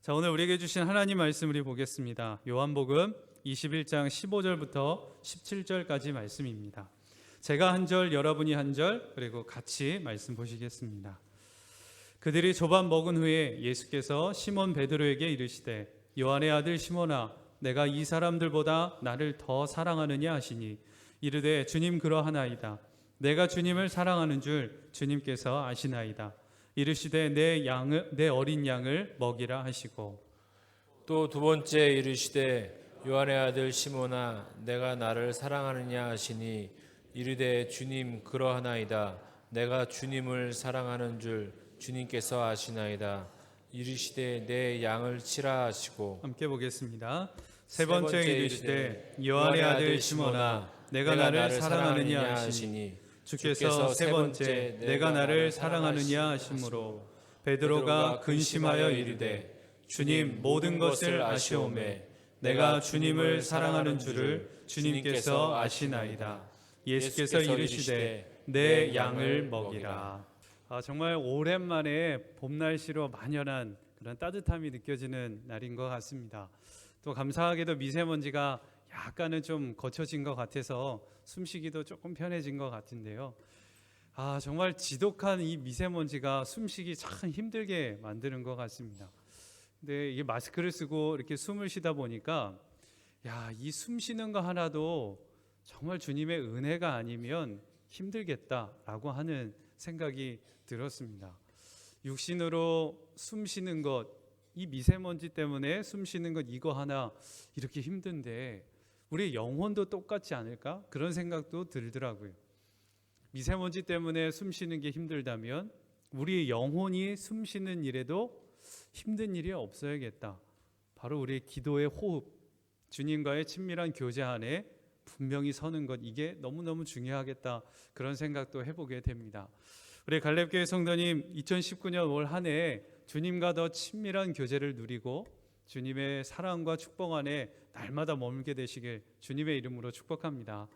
자, 오늘 우리에게 주신 하나님 말씀 우리 보겠습니다. 요한복음 21장 15절부터 17절까지 말씀입니다. 제가 한 절, 여러분이 한 절, 그리고 같이 말씀 보시겠습니다. 그들이 조반 먹은 후에 예수께서 시몬 베드로에게 이르시되 요한의 아들 시몬아, 내가 이 사람들보다 나를 더 사랑하느냐 하시니 이르되 주님 그러하나이다. 내가 주님을 사랑하는 줄 주님께서 아시나이다. 이르시되 내 어린 양을 먹이라 하시고, 또 두 번째 이르시되 요한의 아들 시몬아, 내가 나를 사랑하느냐 하시니 이르되 주님 그러하나이다. 내가 주님을 사랑하는 줄 주님께서 아시나이다. 이르시되 내 양을 치라 하시고. 함께 보겠습니다. 세 번째 이르시되 요한의 아들 시몬아, 내가 나를 사랑하느냐 하시니 주께서 세 번째 내가 나를 사랑하느냐 하심으로 베드로가 근심하여 이르되 주님 모든 것을 아시오매 내가 주님을 사랑하는 줄을 주님께서 아시나이다. 예수께서 이르시되 내 양을 먹이라. 정말 오랜만에 봄 날씨로 만연한 그런 따뜻함이 느껴지는 날인 것 같습니다. 또 감사하게도 미세먼지가 약간은 좀 거쳐진 것 같아서 숨쉬기도 조금 편해진 것 같은데요. 정말 지독한 이 미세먼지가 숨쉬기 참 힘들게 만드는 것 같습니다. 근데 이게 마스크를 쓰고 이렇게 숨을 쉬다 보니까 이 숨 쉬는 거 하나도 정말 주님의 은혜가 아니면 힘들겠다라고 하는 생각이 들었습니다. 육신으로 숨 쉬는 것, 이 미세먼지 때문에 숨 쉬는 것 이거 하나 이렇게 힘든데 우리 영혼도 똑같지 않을까? 그런 생각도 들더라고요. 미세먼지 때문에 숨 쉬는 게 힘들다면 우리 영혼이 숨 쉬는 일에도 힘든 일이 없어야겠다. 바로 우리의 기도의 호흡, 주님과의 친밀한 교제 안에 분명히 서는 것, 이게 너무너무 중요하겠다. 그런 생각도 해보게 됩니다. 우리 갈렙교회 성도님, 2019년 올 한 해 주님과 더 친밀한 교제를 누리고 주님의 사랑과 축복 안에 날마다 머물게 되시길 주님의 이름으로 축복합니다.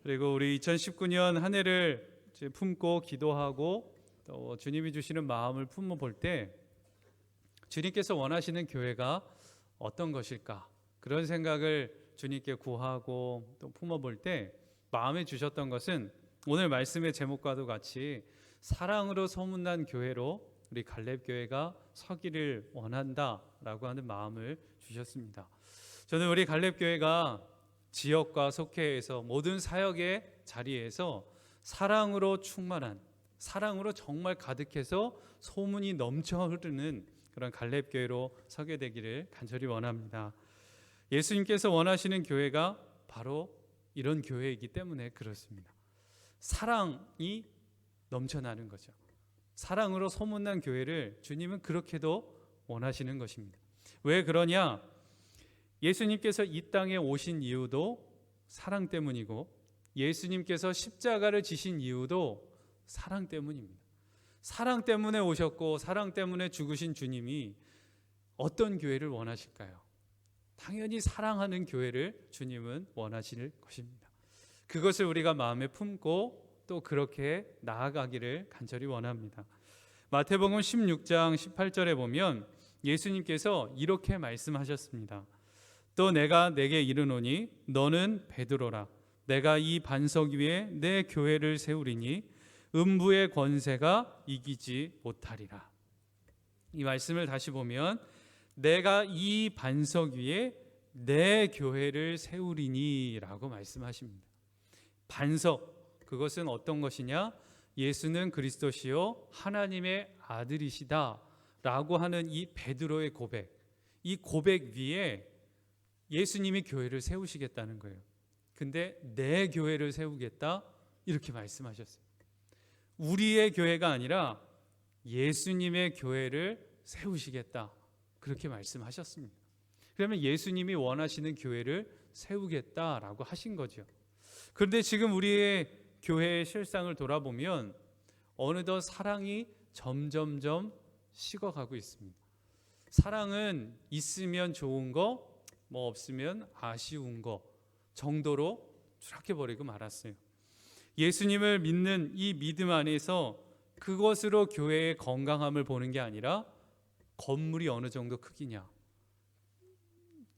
그리고 우리 2019년 한 해를 품고 기도하고 또 주님이 주시는 마음을 품어 볼 때 주님께서 원하시는 교회가 어떤 것일까? 그런 생각을 주님께 구하고 또 품어 볼 때 마음에 주셨던 것은 오늘 말씀의 제목과도 같이 사랑으로 소문난 교회로 우리 갈렙교회가 서기를 원한다라고 하는 마음을 주셨습니다. 저는 우리 갈렙교회가 지역과 속회에서 모든 사역의 자리에서 사랑으로 충만한, 사랑으로 정말 가득해서 소문이 넘쳐 흐르는 그런 갈렙교회로 서게 되기를 간절히 원합니다. 예수님께서 원하시는 교회가 바로 이런 교회이기 때문에 그렇습니다. 사랑이 넘쳐나는 거죠. 사랑으로 소문난 교회를 주님은 그렇게도 원하시는 것입니다. 왜 그러냐? 예수님께서 이 땅에 오신 이유도 사랑 때문이고 예수님께서 십자가를 지신 이유도 사랑 때문입니다. 사랑 때문에 오셨고 사랑 때문에 죽으신 주님이 어떤 교회를 원하실까요? 당연히 사랑하는 교회를 주님은 원하실 것입니다. 그것을 우리가 마음에 품고 또 그렇게 나아가기를 간절히 원합니다. 마태복음 16장 18절에 보면 예수님께서 이렇게 말씀하셨습니다. 또 내가 내게 이르노니 너는 베드로라. 내가 이 반석 위에 내 교회를 세우리니 음부의 권세가 이기지 못하리라. 이 말씀을 다시 보면 내가 이 반석 위에 내 교회를 세우리니 라고 말씀하십니다. 반석, 그것은 어떤 것이냐? 예수는 그리스도시요 하나님의 아들이시다 라고 하는 이 베드로의 고백, 이 고백 위에 예수님이 교회를 세우시겠다는 거예요. 근데 내 교회를 세우겠다 이렇게 말씀하셨어요. 우리의 교회가 아니라 예수님의 교회를 세우시겠다 그렇게 말씀하셨습니다. 그러면 예수님이 원하시는 교회를 세우겠다라고 하신 거죠. 그런데 지금 우리의 교회의 실상을 돌아보면 어느덧 사랑이 점점점 식어가고 있습니다. 사랑은 있으면 좋은 거, 뭐 없으면 아쉬운 거 정도로 추락해버리고 말았어요. 예수님을 믿는 이 믿음 안에서 그것으로 교회의 건강함을 보는 게 아니라 건물이 어느 정도 크기냐,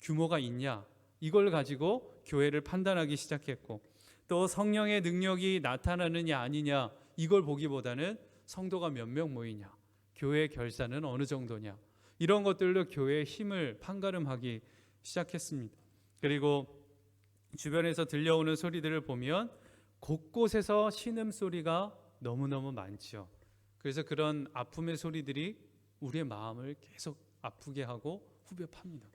규모가 있냐, 이걸 가지고 교회를 판단하기 시작했고, 또 성령의 능력이 나타나느냐 아니냐 이걸 보기보다는 성도가 몇 명 모이냐, 교회 결산은 어느 정도냐, 이런 것들로 교회의 힘을 판가름하기 시작했습니다. 그리고 주변에서 들려오는 소리들을 보면 곳곳에서 신음소리가 너무너무 많죠. 그래서 그런 아픔의 소리들이 우리의 마음을 계속 아프게 하고 후벼 팝니다.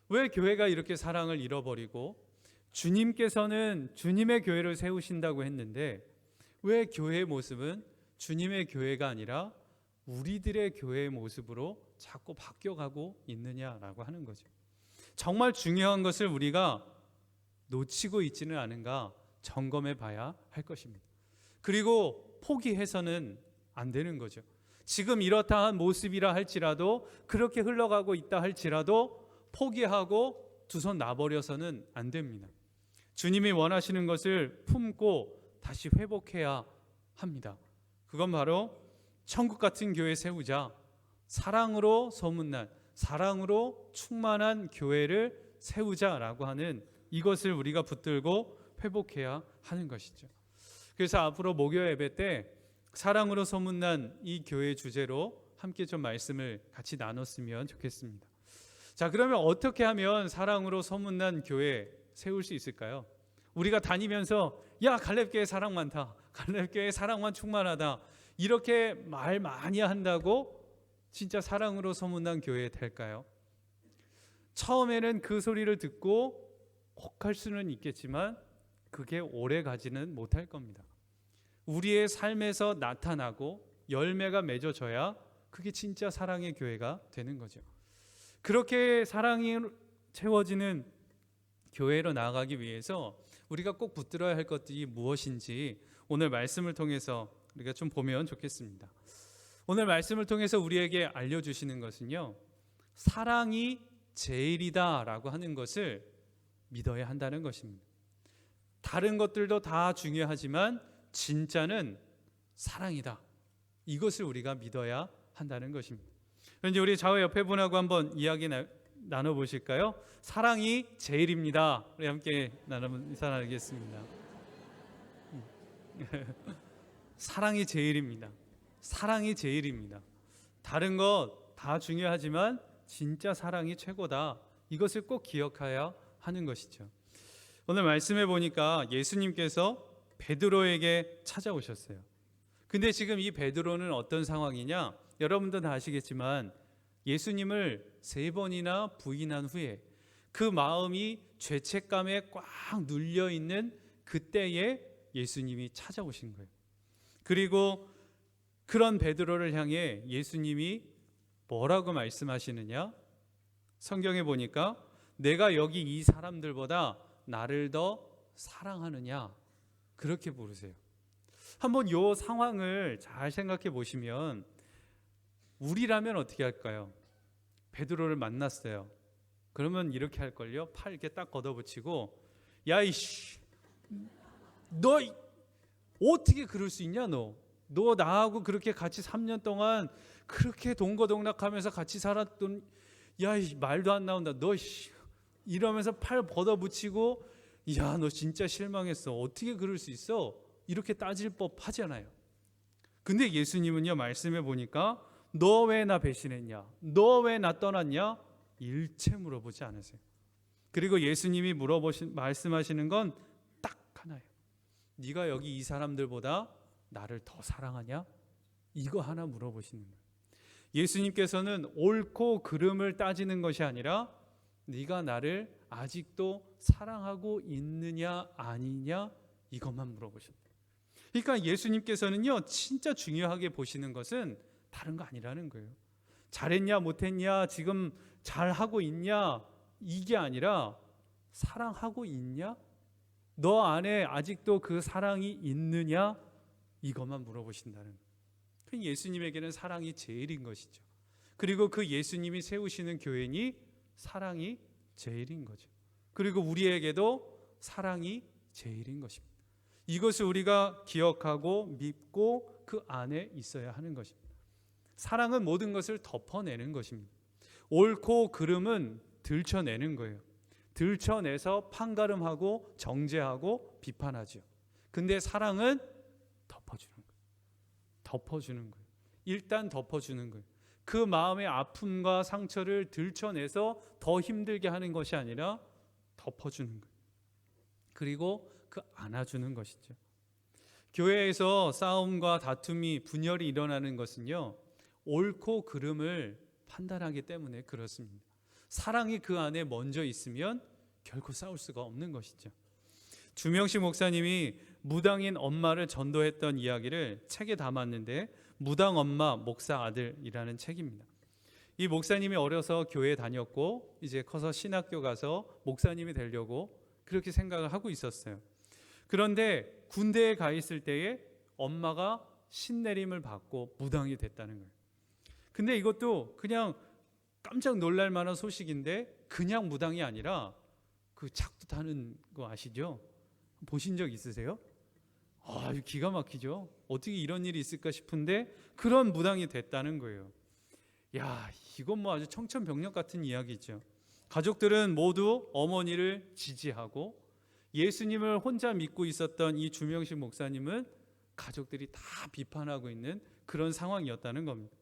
왜 교회가 이렇게 사랑을 잃어버리고, 주님께서는 주님의 교회를 세우신다고 했는데 왜 교회의 모습은 주님의 교회가 아니라 우리들의 교회의 모습으로 자꾸 바뀌어가고 있느냐라고 하는 거죠. 정말 중요한 것을 우리가 놓치고 있지는 않은가 점검해 봐야 할 것입니다. 그리고 포기해서는 안 되는 거죠. 지금 이렇다 한 모습이라 할지라도, 그렇게 흘러가고 있다 할지라도 포기하고 두 손 놔버려서는 안 됩니다. 주님이 원하시는 것을 품고 다시 회복해야 합니다. 그건 바로 천국 같은 교회 세우자, 사랑으로 소문난, 사랑으로 충만한 교회를 세우자라고 하는 이것을 우리가 붙들고 회복해야 하는 것이죠. 그래서 앞으로 목요 예배 때 사랑으로 소문난 이 교회 주제로 함께 좀 말씀을 같이 나눴으면 좋겠습니다. 자, 그러면 어떻게 하면 사랑으로 소문난 교회 세울 수 있을까요? 우리가 다니면서 야, 갈렙교회 사랑 많다, 갈렙교회 사랑만 충만하다, 이렇게 말 많이 한다고 진짜 사랑으로 소문난 교회 될까요? 처음에는 그 소리를 듣고 혹할 수는 있겠지만 그게 오래 가지는 못할 겁니다. 우리의 삶에서 나타나고 열매가 맺어져야 그게 진짜 사랑의 교회가 되는 거죠. 그렇게 사랑이 채워지는 교회로 나아가기 위해서 우리가 꼭 붙들어야 할 것들이 무엇인지 오늘 말씀을 통해서 우리가 좀 보면 좋겠습니다. 오늘 말씀을 통해서 우리에게 알려주시는 것은요, 사랑이 제일이다라고 하는 것을 믿어야 한다는 것입니다. 다른 것들도 다 중요하지만 진짜는 사랑이다, 이것을 우리가 믿어야 한다는 것입니다. 이제 우리 좌우 옆에 분하고 한번 이야기 나눠보실까요? 사랑이 제일입니다. 우리 함께 인사 나누겠습니다. 사랑이 제일입니다. 사랑이 제일입니다. 다른 것 다 중요하지만 진짜 사랑이 최고다, 이것을 꼭 기억해야 하는 것이죠. 오늘 말씀해 보니까 예수님께서 베드로에게 찾아오셨어요. 근데 지금 이 베드로는 어떤 상황이냐? 여러분도 다 아시겠지만 예수님을 3번이나 부인한 후에 그 마음이 죄책감에 꽉 눌려 있는 그때에 예수님이 찾아오신 거예요. 그리고 그런 베드로를 향해 예수님이 뭐라고 말씀하시느냐? 성경에 보니까 내가 여기 이 사람들보다 나를 더 사랑하느냐, 그렇게 부르세요. 한번 이 상황을 잘 생각해 보시면 우리라면 어떻게 할까요? 베드로를 만났어요. 그러면 이렇게 할걸요. 팔 이렇게 딱 걷어붙이고, 야 이씨, 너 어떻게 그럴 수 있냐? 너 나하고 그렇게 같이 3년 동안 그렇게 동거동락하면서 같이 살았던, 야 말도 안 나온다, 너 이러면서 팔 걷어붙이고, 야 너 진짜 실망했어, 어떻게 그럴 수 있어, 이렇게 따질 법 하잖아요. 근데 예수님은요, 말씀해 보니까 너 왜 나 배신했냐, 너 왜 나 떠났냐, 일체 물어보지 않으세요. 그리고 예수님이 말씀하시는 건 딱 하나예요. 네가 여기 이 사람들보다 나를 더 사랑하냐, 이거 하나 물어보시는 거예요. 예수님께서는 옳고 그름을 따지는 것이 아니라 네가 나를 아직도 사랑하고 있느냐 아니냐, 이것만 물어보셨다. 그러니까 예수님께서는요, 진짜 중요하게 보시는 것은 다른 거 아니라는 거예요. 잘했냐 못했냐, 지금 잘하고 있냐, 이게 아니라 사랑하고 있냐, 너 안에 아직도 그 사랑이 있느냐, 이것만 물어보신다는 거예요. 예수님에게는 사랑이 제일인 것이죠. 그리고 그 예수님이 세우시는 교회니 사랑이 제일인 거죠. 그리고 우리에게도 사랑이 제일인 것입니다. 이것을 우리가 기억하고 믿고 그 안에 있어야 하는 것입니다. 사랑은 모든 것을 덮어내는 것입니다. 옳고 그름은 들춰내는 거예요. 들춰내서 판가름하고 정죄하고 비판하죠. 근데 사랑은 덮어주는 거예요. 덮어주는 거예요. 일단 덮어주는 거예요. 그 마음의 아픔과 상처를 들춰내서 더 힘들게 하는 것이 아니라 덮어주는 거예요. 그리고 그 안아주는 것이죠. 교회에서 싸움과 다툼이 분열이 일어나는 것은요, 옳고 그름을 판단하기 때문에 그렇습니다. 사랑이 그 안에 먼저 있으면 결코 싸울 수가 없는 것이죠. 주명식 목사님이 무당인 엄마를 전도했던 이야기를 책에 담았는데 무당 엄마 목사 아들이라는 책입니다. 이 목사님이 어려서 교회에 다녔고 이제 커서 신학교 가서 목사님이 되려고 그렇게 생각을 하고 있었어요. 그런데 군대에 가 있을 때에 엄마가 신내림을 받고 무당이 됐다는 거예요. 근데 이것도 그냥 깜짝 놀랄 만한 소식인데 그냥 무당이 아니라 그 착도 타는 거 아시죠? 보신 적 있으세요? 기가 막히죠. 어떻게 이런 일이 있을까 싶은데 그런 무당이 됐다는 거예요. 야, 이건 뭐 아주 청천벽력 같은 이야기죠. 가족들은 모두 어머니를 지지하고 예수님을 혼자 믿고 있었던 이 주명식 목사님은 가족들이 다 비판하고 있는 그런 상황이었다는 겁니다.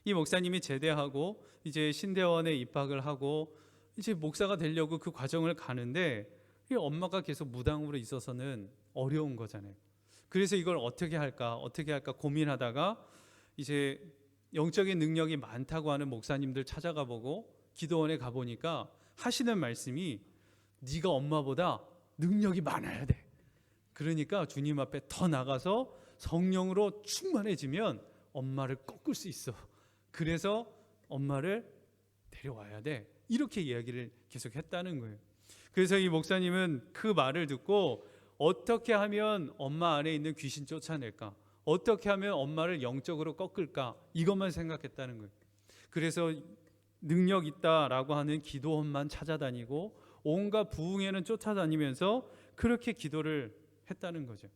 이 목사님이 제대하고 이제 신대원에 입학을 하고 이제 목사가 되려고 그 과정을 가는데 이 엄마가 계속 무당으로 있어서는 어려운 거잖아요. 그래서 이걸 어떻게 할까 고민하다가 이제 영적인 능력이 많다고 하는 목사님들 찾아가 보고 기도원에 가보니까 하시는 말씀이 네가 엄마보다 능력이 많아야 돼. 그러니까 주님 앞에 더 나가서 성령으로 충만해지면 엄마를 꺾을 수 있어. 그래서 엄마를 데려와야 돼. 이렇게 이야기를 계속 했다는 거예요. 그래서 이 목사님은 그 말을 듣고 어떻게 하면 엄마 안에 있는 귀신 쫓아낼까? 어떻게 하면 엄마를 영적으로 꺾을까? 이것만 생각했다는 거예요. 그래서 능력 있다라고 하는 기도원만 찾아다니고 온갖 부흥회는 쫓아다니면서 그렇게 기도를 했다는 거죠.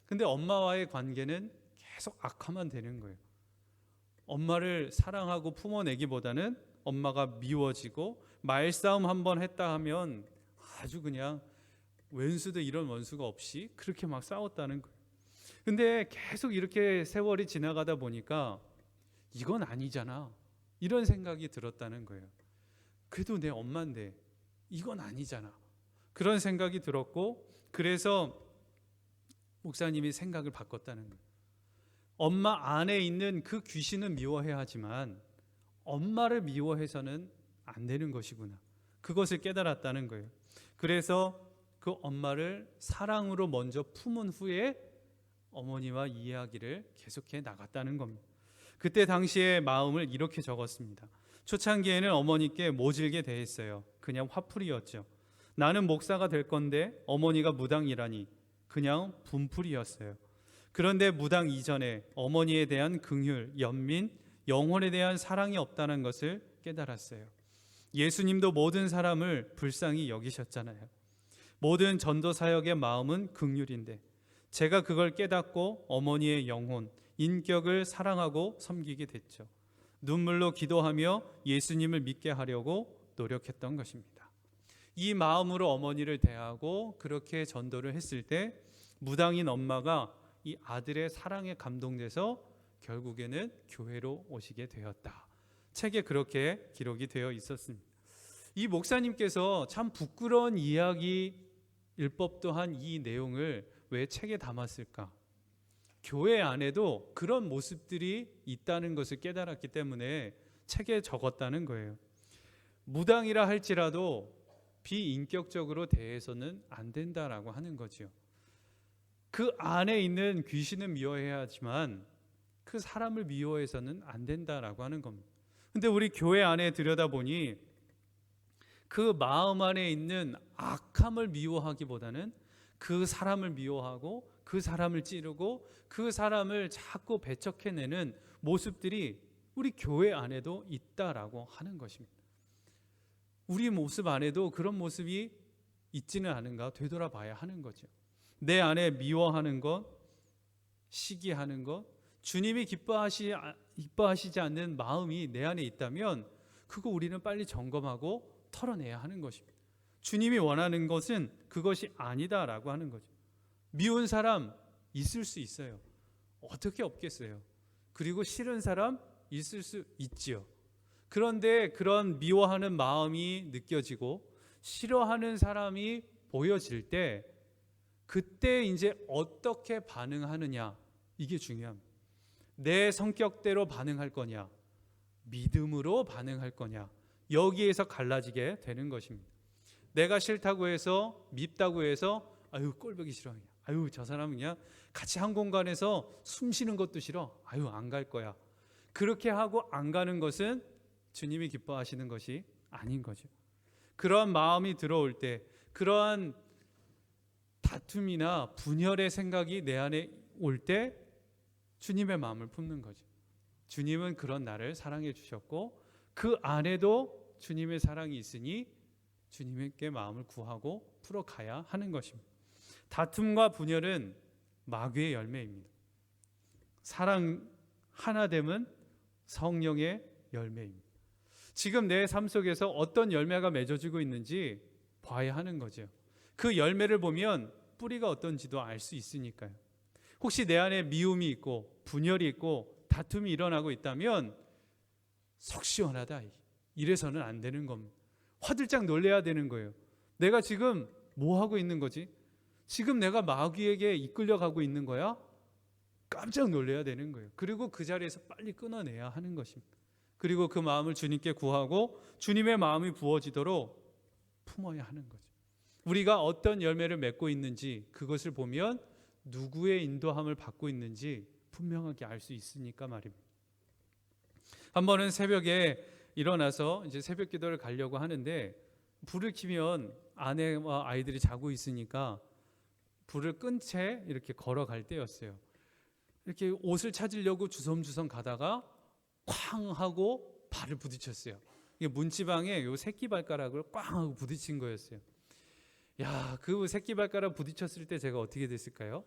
근데 엄마와의 관계는 계속 악화만 되는 거예요. 엄마를 사랑하고 품어내기보다는 엄마가 미워지고 말싸움 한번 했다 하면 아주 그냥 왼수도 이런 원수가 없이 그렇게 막 싸웠다는 거예요. 근데 계속 이렇게 세월이 지나가다 보니까 이건 아니잖아. 이런 생각이 들었다는 거예요. 그래도 내 엄마인데 이건 아니잖아. 그런 생각이 들었고 그래서 목사님이 생각을 바꿨다는 거예요. 엄마 안에 있는 그 귀신은 미워해야 하지만 엄마를 미워해서는 안 되는 것이구나. 그것을 깨달았다는 거예요. 그래서 그 엄마를 사랑으로 먼저 품은 후에 어머니와 이야기를 계속해 나갔다는 겁니다. 그때 당시의 마음을 이렇게 적었습니다. 초창기에는 어머니께 모질게 대했어요. 그냥 화풀이였죠. 나는 목사가 될 건데 어머니가 무당이라니 그냥 분풀이였어요. 그런데 무당 이전에 어머니에 대한 긍휼, 연민, 영혼에 대한 사랑이 없다는 것을 깨달았어요. 예수님도 모든 사람을 불쌍히 여기셨잖아요. 모든 전도 사역의 마음은 긍휼인데 제가 그걸 깨닫고 어머니의 영혼, 인격을 사랑하고 섬기게 됐죠. 눈물로 기도하며 예수님을 믿게 하려고 노력했던 것입니다. 이 마음으로 어머니를 대하고 그렇게 전도를 했을 때 무당인 엄마가 이 아들의 사랑에 감동돼서 결국에는 교회로 오시게 되었다. 책에 그렇게 기록이 되어 있었습니다. 이 목사님께서 참 부끄러운 이야기일 법도 한 이 내용을 왜 책에 담았을까? 교회 안에도 그런 모습들이 있다는 것을 깨달았기 때문에 책에 적었다는 거예요. 무당이라 할지라도 비인격적으로 대해서는 안 된다라고 하는 거죠. 그 안에 있는 귀신은 미워해야 하지만 그 사람을 미워해서는 안 된다라고 하는 겁니다. 근데 우리 교회 안에 들여다보니 그 마음 안에 있는 악함을 미워하기보다는 그 사람을 미워하고 그 사람을 찌르고 그 사람을 자꾸 배척해내는 모습들이 우리 교회 안에도 있다라고 하는 것입니다. 우리 모습 안에도 그런 모습이 있지는 않은가 되돌아봐야 하는 거죠. 내 안에 미워하는 것, 시기하는 것, 주님이 기뻐하시지 않는 마음이 내 안에 있다면 그거 우리는 빨리 점검하고 털어내야 하는 것입니다. 주님이 원하는 것은 그것이 아니다라고 하는 거죠. 미운 사람 있을 수 있어요. 어떻게 없겠어요. 그리고 싫은 사람 있을 수 있지요. 그런데 그런 미워하는 마음이 느껴지고 싫어하는 사람이 보여질 때 그때 이제 어떻게 반응하느냐, 이게 중요합니다. 내 성격대로 반응할 거냐, 믿음으로 반응할 거냐, 여기에서 갈라지게 되는 것입니다. 내가 싫다고 해서, 밉다고 해서 아유 꼴보기 싫어, 아유 저 사람은 그냥 같이 한 공간에서 숨 쉬는 것도 싫어, 아유 안 갈 거야, 그렇게 하고 안 가는 것은 주님이 기뻐하시는 것이 아닌 거죠. 그러한 마음이 들어올 때, 그러한 다툼이나 분열의 생각이 내 안에 올 때 주님의 마음을 품는 거죠. 주님은 그런 나를 사랑해 주셨고 그 안에도 주님의 사랑이 있으니 주님께 마음을 구하고 풀어가야 하는 것입니다. 다툼과 분열은 마귀의 열매입니다. 사랑 하나됨은 성령의 열매입니다. 지금 내 삶 속에서 어떤 열매가 맺어지고 있는지 봐야 하는 거죠. 그 열매를 보면 뿌리가 어떤지도 알 수 있으니까요. 혹시 내 안에 미움이 있고 분열이 있고 다툼이 일어나고 있다면 속 시원하다, 이래서는 안 되는 겁니다. 화들짝 놀래야 되는 거예요. 내가 지금 뭐 하고 있는 거지? 지금 내가 마귀에게 이끌려가고 있는 거야? 깜짝 놀래야 되는 거예요. 그리고 그 자리에서 빨리 끊어내야 하는 것입니다. 그리고 그 마음을 주님께 구하고 주님의 마음이 부어지도록 품어야 하는 거죠. 우리가 어떤 열매를 맺고 있는지 그것을 보면 누구의 인도함을 받고 있는지 분명하게 알 수 있으니까 말입니다. 한 번은 새벽에 일어나서 이제 새벽 기도를 가려고 하는데 불을 켜면 아내와 아이들이 자고 있으니까 불을 끈 채 이렇게 걸어갈 때였어요. 이렇게 옷을 찾으려고 주섬주섬 가다가 쾅 하고 발을 부딪혔어요. 이게 문지방에 요 새끼 발가락을 꽝 하고 부딪힌 거였어요. 야, 그 새끼 발가락 부딪혔을 때 제가 어떻게 됐을까요?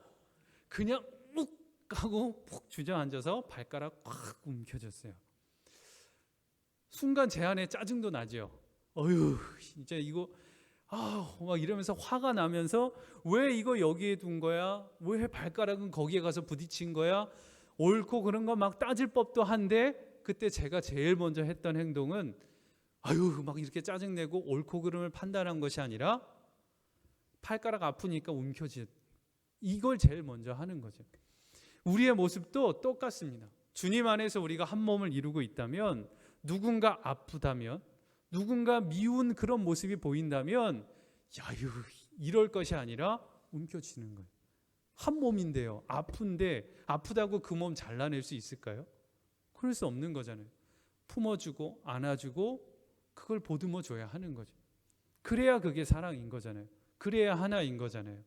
그냥 묵 하고 푹 주저앉아서 발가락 꽉 움켜졌어요. 순간 제 안에 짜증도 나죠. 어휴, 진짜 이거 막 이러면서 화가 나면서 왜 이거 여기에 둔 거야? 왜 발가락은 거기에 가서 부딪힌 거야? 옳고 그런 거 막 따질 법도 한데 그때 제가 제일 먼저 했던 행동은 아유 막 이렇게 짜증내고 옳고 그름을 판단한 것이 아니라 발가락 아프니까 움켜쥐, 이걸 제일 먼저 하는 거죠. 우리의 모습도 똑같습니다. 주님 안에서 우리가 한 몸을 이루고 있다면, 누군가 아프다면, 누군가 미운 그런 모습이 보인다면 야유 이럴 것이 아니라 움켜쥐는 거예요. 한 몸인데요, 아픈데 아프다고 그 몸 잘라낼 수 있을까요? 그럴 수 없는 거잖아요. 품어주고 안아주고 그걸 보듬어 줘야 하는 거죠. 그래야 그게 사랑인 거잖아요. 그래야 하나인 거잖아요.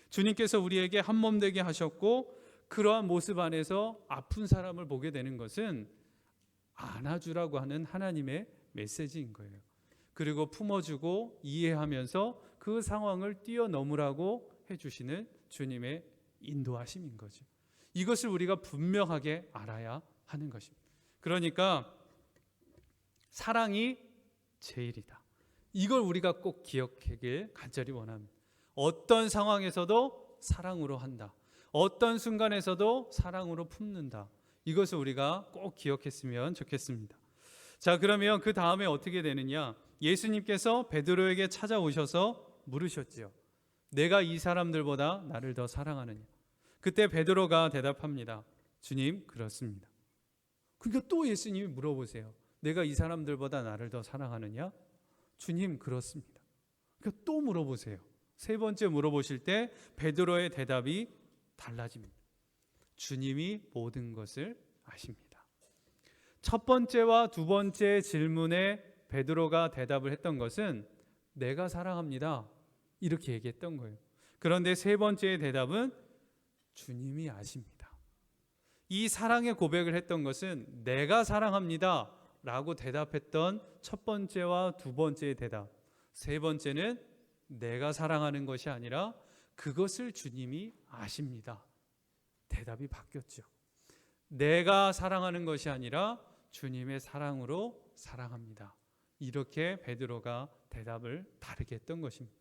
주님께서 우리에게 한 몸 되게 하셨고 그러한 모습 안에서 아픈 사람을 보게 되는 것은 안아주라고 하는 하나님의 메시지인 거예요. 그리고 품어주고 이해하면서 그 상황을 뛰어넘으라고 해주시는 주님의 인도하심인 거죠. 이것을 우리가 분명하게 알아야 하는 것입니다. 그러니까 사랑이 제일이다. 이걸 우리가 꼭 기억하길 간절히 원합니다. 어떤 상황에서도 사랑으로 한다. 어떤 순간에서도 사랑으로 품는다. 이것을 우리가 꼭 기억했으면 좋겠습니다. 자, 그러면 그 다음에 어떻게 되느냐? 예수님께서 베드로에게 찾아오셔서 물으셨지요. 내가 이 사람들보다 나를 더 사랑하느냐? 그때 베드로가 대답합니다. 주님, 그렇습니다. 그러니까 또 예수님이 물어보세요. 내가 이 사람들보다 나를 더 사랑하느냐? 주님, 그렇습니다. 그러니까 또 물어보세요. 세 번째 물어보실 때 베드로의 대답이 달라집니다. 주님이 모든 것을 아십니다. 첫 번째와 두 번째 질문에 베드로가 대답을 했던 것은 내가 사랑합니다. 이렇게 얘기했던 거예요. 그런데 세 번째의 대답은 주님이 아십니다. 이 사랑의 고백을 했던 것은 내가 사랑합니다 라고 대답했던 첫 번째와 두 번째의 대답, 세 번째는 내가 사랑하는 것이 아니라 그것을 주님이 아십니다. 대답이 바뀌었죠. 내가 사랑하는 것이 아니라 주님의 사랑으로 사랑합니다. 이렇게 베드로가 대답을 다르게 했던 것입니다.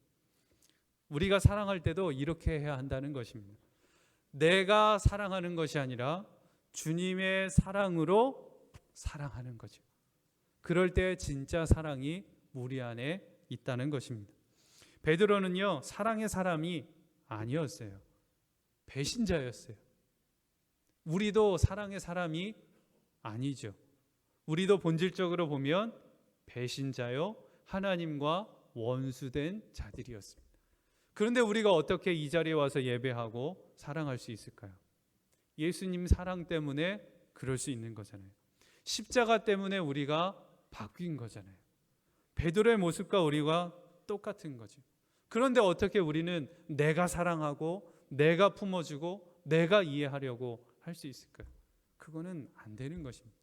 우리가 사랑할 때도 이렇게 해야 한다는 것입니다. 내가 사랑하는 것이 아니라 주님의 사랑으로 사랑하는 거죠. 그럴 때 진짜 사랑이 우리 안에 있다는 것입니다. 베드로는요, 사랑의 사람이 아니었어요. 배신자였어요. 우리도 사랑의 사람이 아니죠. 우리도 본질적으로 보면 배신자요, 하나님과 원수된 자들이었습니다. 그런데 우리가 어떻게 이 자리에 와서 예배하고 사랑할 수 있을까요? 예수님 사랑 때문에 그럴 수 있는 거잖아요. 십자가 때문에 우리가 바뀐 거잖아요. 베드로의 모습과 우리가 똑같은 거죠. 그런데 어떻게 우리는 내가 사랑하고 내가 품어주고 내가 이해하려고 할 수 있을까요? 그거는 안 되는 것입니다.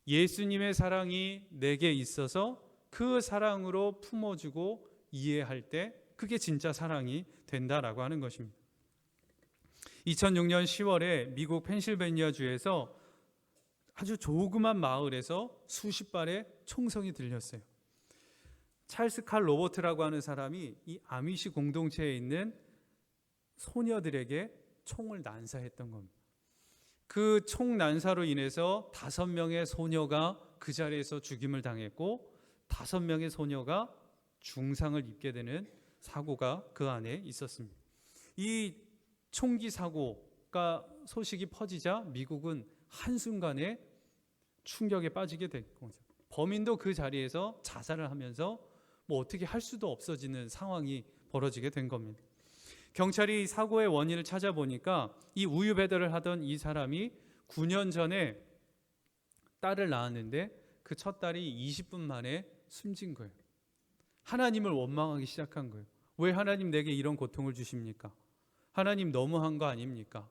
예수님의 사랑이 내게 있어서 그 사랑으로 품어주고 이해할 때 그게 진짜 사랑이 된다라고 하는 것입니다. 2006년 10월에 미국 펜실베니아주에서 아주 조그만 마을에서 수십 발의 총성이 들렸어요. 찰스 칼 로버트라고 하는 사람이 이 아미시 공동체에 있는 소녀들에게 총을 난사했던 겁니다. 그 총 난사로 인해서 5명의 소녀가 그 자리에서 죽임을 당했고 5명의 소녀가 중상을 입게 되는 사고가 그 안에 있었습니다. 이 총기 사고가 소식이 퍼지자 미국은 한순간에 충격에 빠지게 된 거죠. 범인도 그 자리에서 자살을 하면서 뭐 어떻게 할 수도 없어지는 상황이 벌어지게 된 겁니다. 경찰이 사고의 원인을 찾아보니까 이 우유 배달을 하던 이 사람이 9년 전에 딸을 낳았는데 그 첫 딸이 20분 만에 숨진 거예요. 하나님을 원망하기 시작한 거예요. 왜 하나님 내게 이런 고통을 주십니까? 하나님 너무한 거 아닙니까?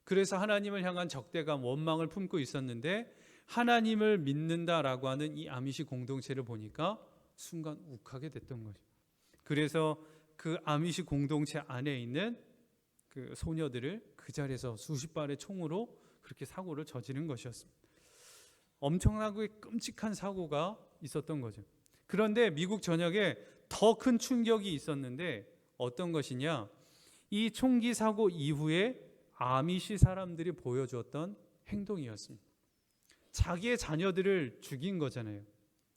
그래서 하나님을 향한 적대감, 원망을 품고 있었는데 하나님을 믿는다라고 하는 이 아미시 공동체를 보니까 순간 욱하게 됐던 거죠. 그래서 그 아미시 공동체 안에 있는 그 소녀들을 그 자리에서 수십 발의 총으로 그렇게 사고를 저지른 것이었습니다. 엄청나게 끔찍한 사고가 있었던 거죠. 그런데 미국 전역에 더 큰 충격이 있었는데 어떤 것이냐? 이 총기 사고 이후에 아미시 사람들이 보여주었던 행동이었습니다. 자기의 자녀들을 죽인 거잖아요.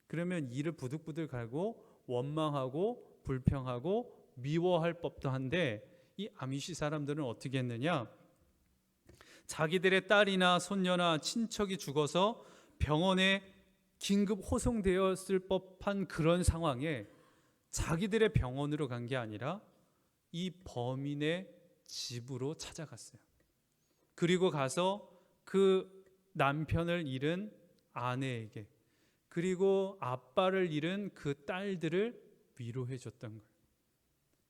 그러면 이를 부들부들 갈고 원망하고 불평하고 미워할 법도 한데 이 아미시 사람들은 어떻게 했느냐? 자기들의 딸이나 손녀나 친척이 죽어서 병원에 긴급 호송되었을 법한 그런 상황에 자기들의 병원으로 간 게 아니라 이 범인의 집으로 찾아갔어요. 그리고 가서 그 남편을 잃은 아내에게 그리고 아빠를 잃은 그 딸들을 위로해 줬던 거예요.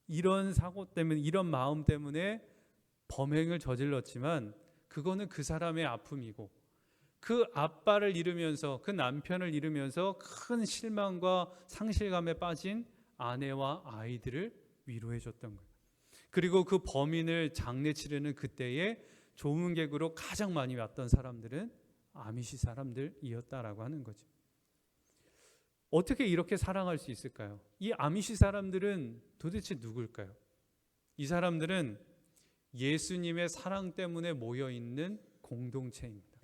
이런 사고 때문에, 이런 마음 때문에 범행을 저질렀지만 그거는 그 사람의 아픔이고 그 아빠를 잃으면서 그 남편을 잃으면서 큰 실망과 상실감에 빠진 아내와 아이들을 위로해 줬던 거예요. 그리고 그 범인을 장례 치르는 그때에 조문객으로 가장 많이 왔던 사람들은 아미시 사람들이었다라고 하는 거죠. 어떻게 이렇게 사랑할 수 있을까요? 이 아미시 사람들은 도대체 누굴까요? 이 사람들은 예수님의 사랑 때문에 모여있는 공동체입니다.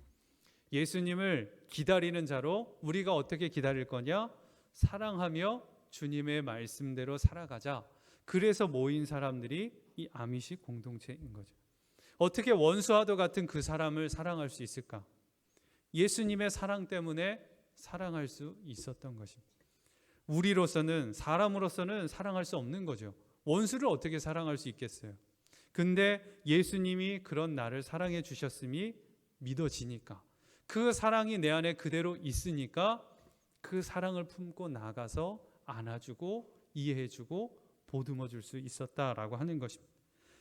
예수님을 기다리는 자로 우리가 어떻게 기다릴 거냐? 사랑하며 주님의 말씀대로 살아가자. 그래서 모인 사람들이 이 아미시 공동체인 거죠. 어떻게 원수와도 같은 그 사람을 사랑할 수 있을까? 예수님의 사랑 때문에 사랑할 수 있었던 것입니다. 우리로서는, 사람으로서는 사랑할 수 없는 거죠. 원수를 어떻게 사랑할 수 있겠어요? 근데 예수님이 그런 나를 사랑해 주셨음이 믿어지니까, 그 사랑이 내 안에 그대로 있으니까 그 사랑을 품고 나가서 안아주고 이해해주고 보듬어줄 수 있었다라고 하는 것입니다.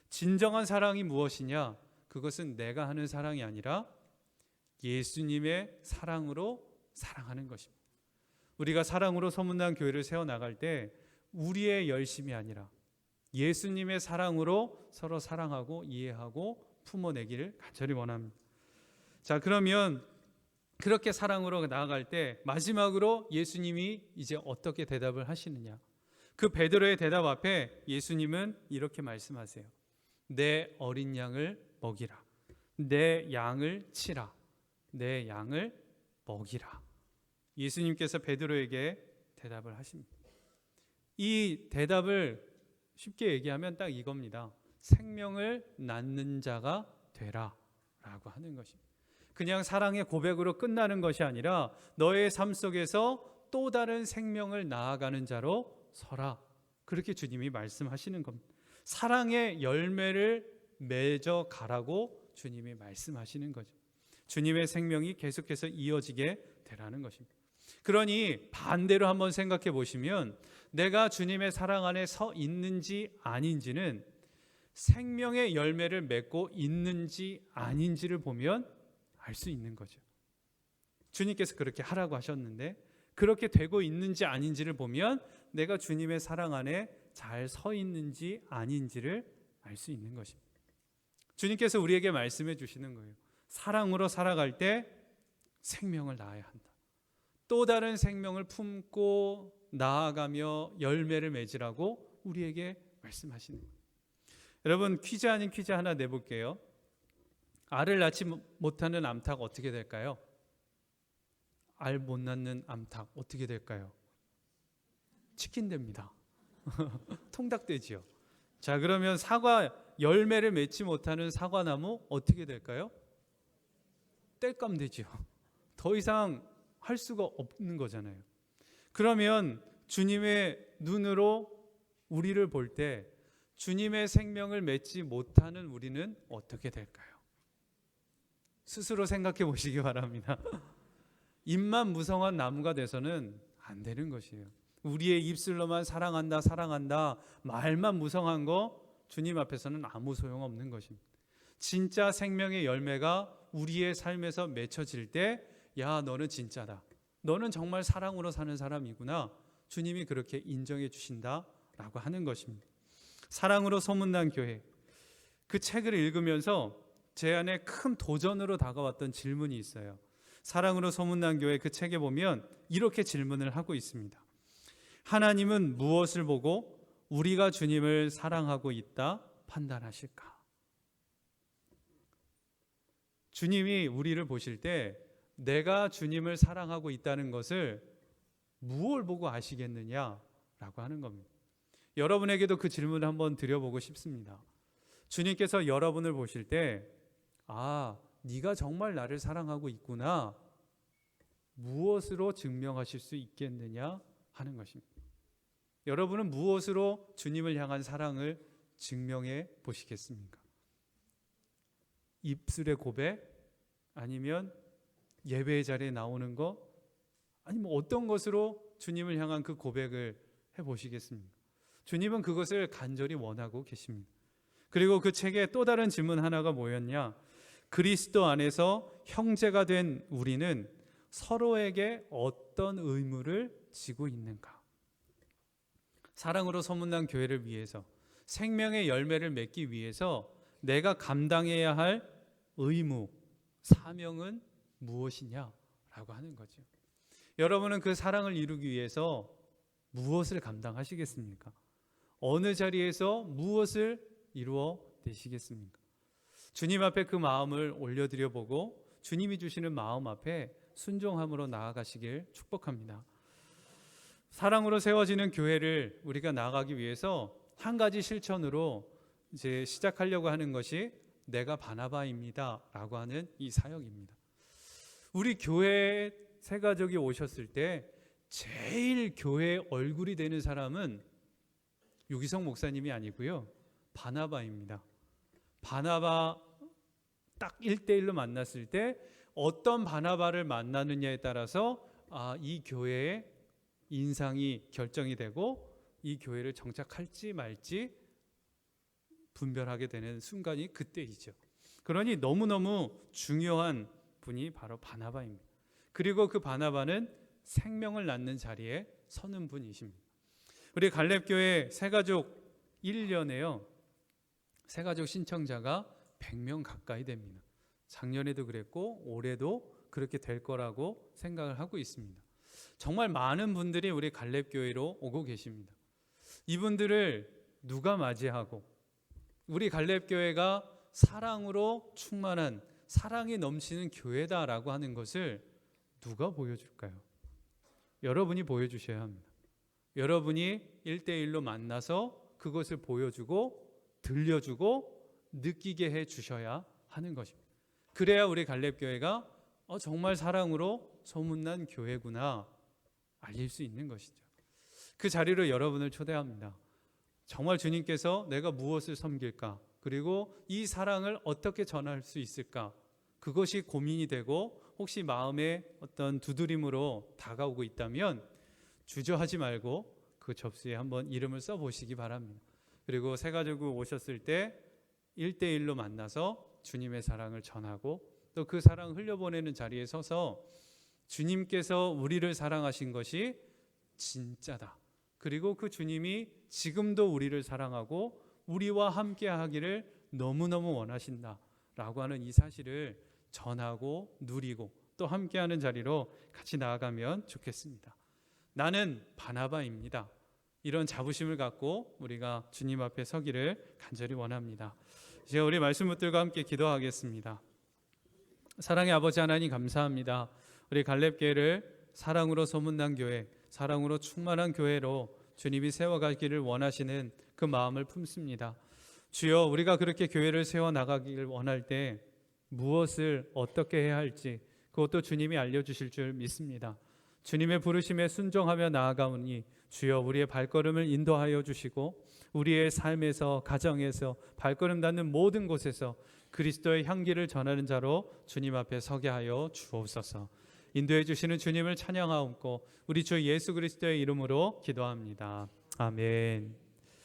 진정한 사랑이 무엇이냐? 그것은 내가 하는 사랑이 아니라 예수님의 사랑으로 사랑하는 것입니다. 우리가 사랑으로 소문난 교회를 세워나갈 때 우리의 열심이 아니라 예수님의 사랑으로 서로 사랑하고 이해하고 품어내기를 간절히 원합니다. 자, 그러면 그렇게 사랑으로 나아갈 때 마지막으로 예수님이 이제 어떻게 대답을 하시느냐? 그 베드로의 대답 앞에 예수님은 이렇게 말씀하세요. 내 어린 양을 먹이라. 내 양을 치라. 내 양을 먹이라. 예수님께서 베드로에게 대답을 하십니다. 이 대답을 쉽게 얘기하면 딱 이겁니다. 생명을 낳는 자가 되라 라고 하는 것입니다. 그냥 사랑의 고백으로 끝나는 것이 아니라 너의 삶 속에서 또 다른 생명을 낳아가는 자로 서라. 그렇게 주님이 말씀하시는 겁니다. 사랑의 열매를 맺어 가라고 주님이 말씀하시는 거죠. 주님의 생명이 계속해서 이어지게 되라는 것입니다. 그러니 반대로 한번 생각해 보시면 내가 주님의 사랑 안에 서 있는지 아닌지는 생명의 열매를 맺고 있는지 아닌지를 보면 알 수 있는 거죠. 주님께서 그렇게 하라고 하셨는데 그렇게 되고 있는지 아닌지를 보면 내가 주님의 사랑 안에 잘 서 있는지 아닌지를 알 수 있는 것입니다. 주님께서 우리에게 말씀해 주시는 거예요. 사랑으로 살아갈 때 생명을 낳아야 한다. 또 다른 생명을 품고 나아가며 열매를 맺으라고 우리에게 말씀하시는 거예요. 여러분, 퀴즈 아닌 퀴즈 하나 내볼게요. 알을 낳지 못하는 암탉 어떻게 될까요? 알 못 낳는 암탉 어떻게 될까요? 치킨 됩니다. 통닭되지요. 자, 그러면 사과 열매를 맺지 못하는 사과나무 어떻게 될까요? 땔감 되지요. 더 이상 할 수가 없는 거잖아요. 그러면 주님의 눈으로 우리를 볼 때 주님의 생명을 맺지 못하는 우리는 어떻게 될까요? 스스로 생각해 보시기 바랍니다. 입만 무성한 나무가 돼서는 안 되는 것이에요. 우리의 입술로만 사랑한다 사랑한다 말만 무성한 거 주님 앞에서는 아무 소용없는 것입니다. 진짜 생명의 열매가 우리의 삶에서 맺혀질 때 야, 너는 진짜다. 너는 정말 사랑으로 사는 사람이구나. 주님이 그렇게 인정해 주신다라고 하는 것입니다. 사랑으로 소문난 교회. 그 책을 읽으면서 제 안에 큰 도전으로 다가왔던 질문이 있어요. 사랑으로 소문난 교회 그 책에 보면 이렇게 질문을 하고 있습니다. 하나님은 무엇을 보고 우리가 주님을 사랑하고 있다 판단하실까? 주님이 우리를 보실 때 내가 주님을 사랑하고 있다는 것을 무엇을 보고 아시겠느냐라고 하는 겁니다. 여러분에게도 그 질문을 한번 드려보고 싶습니다. 주님께서 여러분을 보실 때 아, 네가 정말 나를 사랑하고 있구나. 무엇으로 증명하실 수 있겠느냐 하는 것입니다. 여러분은 무엇으로 주님을 향한 사랑을 증명해 보시겠습니까? 입술의 고백? 아니면 예배의 자리에 나오는 것? 아니면 어떤 것으로 주님을 향한 그 고백을 해 보시겠습니까? 주님은 그것을 간절히 원하고 계십니다. 그리고 그 책에 또 다른 질문 하나가 뭐였냐? 그리스도 안에서 형제가 된 우리는 서로에게 어떤 의무를 지고 있는가? 사랑으로 소문난 교회를 위해서 생명의 열매를 맺기 위해서 내가 감당해야 할 의무, 사명은 무엇이냐라고 하는 거죠. 여러분은 그 사랑을 이루기 위해서 무엇을 감당하시겠습니까? 어느 자리에서 무엇을 이루어 내시겠습니까? 주님 앞에 그 마음을 올려드려 보고 주님이 주시는 마음 앞에 순종함으로 나아가시길 축복합니다. 사랑으로 세워지는 교회를 우리가 나아가기 위해서 한 가지 실천으로 이제 시작하려고 하는 것이 내가 바나바입니다 라고 하는 이 사역입니다. 우리 교회에 새 가족이 오셨을 때 제일 교회의 얼굴이 되는 사람은 유기성 목사님이 아니고요, 바나바입니다. 바나바 딱 1대1로 만났을 때 어떤 바나바를 만나느냐에 따라서 이 교회의 인상이 결정이 되고 이 교회를 정착할지 말지 분별하게 되는 순간이 그때이죠. 그러니 너무너무 중요한 분이 바로 바나바입니다. 그리고 그 바나바는 생명을 낳는 자리에 서는 분이십니다. 우리 갈렙교회 새가족 1년에요. 새가족 신청자가 100명 가까이 됩니다. 작년에도 그랬고 올해도 그렇게 될 거라고 생각을 하고 있습니다. 정말 많은 분들이 우리 갈렙교회로 오고 계십니다. 이분들을 누가 맞이하고 우리 갈렙교회가 사랑으로 충만한 사랑이 넘치는 교회다라고 하는 것을 누가 보여줄까요? 여러분이 보여주셔야 합니다. 여러분이 1대1로 만나서 그것을 보여주고 들려주고 느끼게 해주셔야 하는 것입니다. 그래야 우리 갈렙교회가 정말 사랑으로 소문난 교회구나 알릴 수 있는 것이죠. 그 자리로 여러분을 초대합니다. 정말 주님께서 내가 무엇을 섬길까? 그리고 이 사랑을 어떻게 전할 수 있을까? 그것이 고민이 되고 혹시 마음에 어떤 두드림으로 다가오고 있다면 주저하지 말고 그 접수에 한번 이름을 써보시기 바랍니다. 그리고 새가족이 오셨을 때 1대1로 만나서 주님의 사랑을 전하고 또 그 사랑 흘려보내는 자리에 서서 주님께서 우리를 사랑하신 것이 진짜다. 그리고 그 주님이 지금도 우리를 사랑하고 우리와 함께 하기를 너무너무 원하신다 라고 하는 이 사실을 전하고 누리고 또 함께하는 자리로 같이 나아가면 좋겠습니다. 나는 바나바입니다. 이런 자부심을 갖고 우리가 주님 앞에 서기를 간절히 원합니다. 이제 우리 말씀 붙들과 함께 기도하겠습니다. 사랑의 아버지 하나님 감사합니다. 우리 갈렙교회를 사랑으로 소문난 교회, 사랑으로 충만한 교회로 주님이 세워가기를 원하시는 그 마음을 품습니다. 주여, 우리가 그렇게 교회를 세워나가기를 원할 때 무엇을 어떻게 해야 할지 그것도 주님이 알려주실 줄 믿습니다. 주님의 부르심에 순종하며 나아가오니 주여, 우리의 발걸음을 인도하여 주시고 우리의 삶에서, 가정에서, 발걸음 닿는 모든 곳에서 그리스도의 향기를 전하는 자로 주님 앞에 서게 하여 주옵소서. 인도해 주시는 주님을 찬양하옵고 우리 주 예수 그리스도의 이름으로 기도합니다. 아멘.